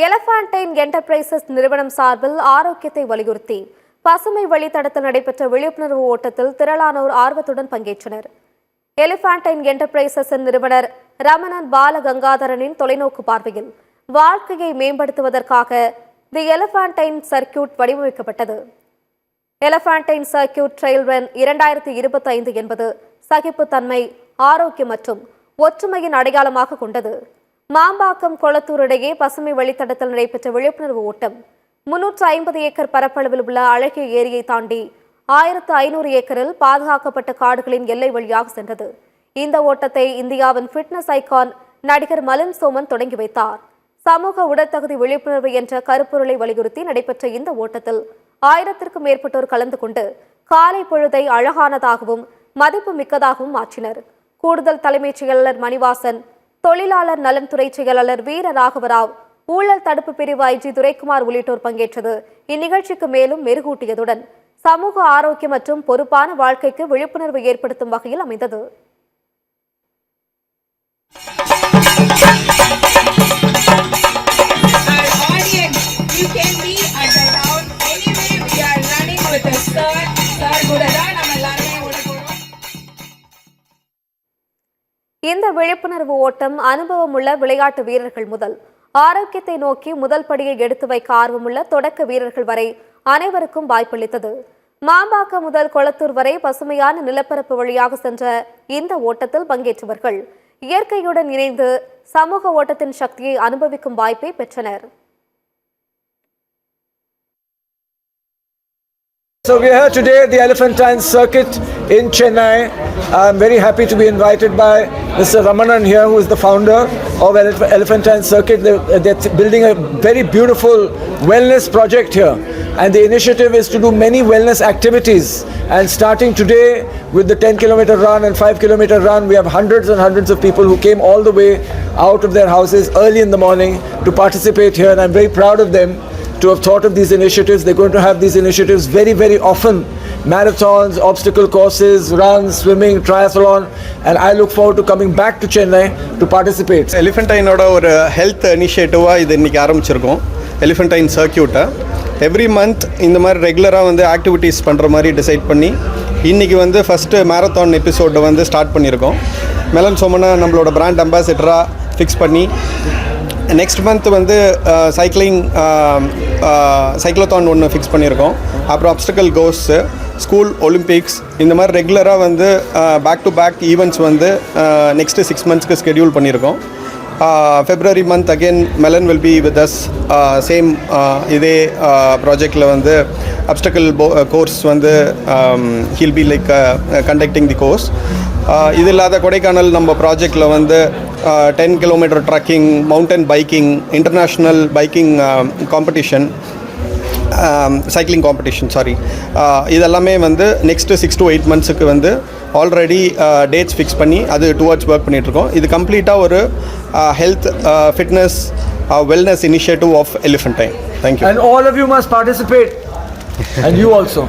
எலஃபண்டைன் enterprises நிறுவனம் சார்பில் ஆரோக்கியத்தை வலியுறுத்தி பசுமை வழித்தடத்தில் நடைபெற்ற விழிப்புணர்வு ஓட்டத்தில் திரளானோர் ஆர்வத்துடன் பங்கேற்றனர். எலிஃபண்டைன் என்டர்பிரைசஸின் நிறுவனர் ரமணன் பாலகங்காதரனின் தொலைநோக்கு பார்வையில் வாழ்க்கையை மேம்படுத்துவதற்காக தி எலிஃபண்டைன் சர்க்கியூட் வடிவமைக்கப்பட்டது. எலிஃபண்டைன் சர்க்கியூட் ட்ரெயில் ரன் 2025 என்பது சகிப்புத்தன்மை, ஆரோக்கியம் மற்றும் ஒற்றுமையின் அடையாளமாக கொண்டது. மாம்பாக்கம் கொளத்தூர் இடையே பசுமை வழித்தடத்தில் நடைபெற்ற விழிப்புணர்வு ஓட்டம் 350 ஏக்கர் பரப்பளவில் உள்ள அழகிய ஏரியை தாண்டி 1500 ஏக்கரில் பாதுகாக்கப்பட்ட காடுகளின் எல்லை வழியாக சென்றது. இந்த ஓட்டத்தை இந்தியாவின் ஃபிட்னஸ் ஐகான் நடிகர் மலன் சோமன் தொடங்கி வைத்தார். சமூக உடற்தகுதி விழிப்புணர்வு என்ற கருப்பொருளை வலியுறுத்தி நடைபெற்ற இந்த ஓட்டத்தில் 1000க்கும் மேற்பட்டோர் கலந்து கொண்டு காலை பொழுதை அழகானதாகவும் மதிப்பு மிக்கதாகவும் மாற்றினர். கூடுதல் தலைமைச் செயலாளர் மணிவாசன், தொழிலாளர் நலன்துறை செயலாளர் வீர ராகவராவ், ஊழல் தடுப்பு பிரிவு ஐஜி துரைக்குமார் உள்ளிட்டோர் பங்கேற்றது இந்நிகழ்ச்சிக்கு மேலும் மெருகூட்டியதுடன் சமூக ஆரோக்கியம் மற்றும் பொறுப்பான வாழ்க்கைக்கு விழிப்புணர்வு ஏற்படுத்தும் வகையில் அமைந்தது. இந்த விழிப்புணர்வு ஓட்டம் அனுபவமுள்ள விளையாட்டு வீரர்கள் முதல் ஆரோக்கியத்தை நோக்கி முதல் படியை எடுத்து வைக்க ஆர்வமுள்ள தொடக்க வீரர்கள் வரை அனைவருக்கும் வாய்ப்பளித்தது. மாம்பாக்கம் முதல் கொளத்தூர் வரை பசுமையான நிலப்பரப்பு வழியாக சென்ற இந்த ஓட்டத்தில் பங்கேற்றவர்கள் இயற்கையுடன் இணைந்து சமூக ஓட்டத்தின் சக்தியை அனுபவிக்கும் வாய்ப்பை பெற்றனர். So we are here today at the Elephantine Circuit in Chennai. I'm very happy to be invited by Mr. Ramanan here, who is the founder of Elephantine Circuit. They're building a very beautiful wellness project here. And the initiative is to do many wellness activities. And starting today with the 10-kilometer run and 5-kilometer run, we have hundreds and hundreds of people who came all the way out of their houses early in the morning to participate here. And I'm very proud of them to have thought of these initiatives. They're going to have these initiatives very, very often. Marathons, obstacle courses, runs, swimming, triathlon. And I look forward to coming back to Chennai to participate. எலிஃபண்டைனோட ஒரு health இனிஷியேட்டிவாக இது இன்றைக்கி ஆரம்பிச்சிருக்கோம். எலிஃபண்டைன் சர்க்கியூட்டை every month இந்த மாதிரி ரெகுலராக வந்து activities பண்ணுற மாதிரி டிசைட் பண்ணி இன்றைக்கி வந்து ஃபஸ்ட்டு மேரத்தான் எபிசோடை வந்து ஸ்டார்ட் பண்ணியிருக்கோம். மெலன் சோமனை நம்மளோட பிராண்ட் அம்பாசிடராக ஃபிக்ஸ் பண்ணி நெக்ஸ்ட் மந்த் வந்து சைக்ளோத்தான் ஒன்று ஃபிக்ஸ் பண்ணியிருக்கோம். அப்புறம் அப்ஸ்டக்கல் கோர்ஸு, ஸ்கூல் ஒலிம்பிக்ஸ், இந்த மாதிரி ரெகுலராக வந்து பேக் டு பேக் ஈவெண்ட்ஸ் வந்து நெக்ஸ்ட்டு 6 மந்த்ஸ்க்கு ஸ்கெடியூல் பண்ணியிருக்கோம். February month again Melan will be with us, same இதே ப்ராஜெக்டில் வந்து அப்ஸ்டக்கல் கோர்ஸ் வந்து he'll be like conducting the course. இது இல்லாத கொடைக்கானல் நம்ம ப்ராஜெக்டில் வந்து 10 kilometre trekking, mountain biking, international biking competition, cycling competition இதெல்லாமே வந்து நெக்ஸ்ட்டு 6 to 8 மந்த்ஸுக்கு வந்து ஆல்ரெடி டேட்ஸ் ஃபிக்ஸ் பண்ணி அது டுவர்ட்ஸ் ஒர்க் பண்ணிகிட்ருக்கோம். இது கம்ப்ளீட்டாக ஒரு health, fitness, wellness initiative of Elephantine. Thank you. And all of you must participate. And you also.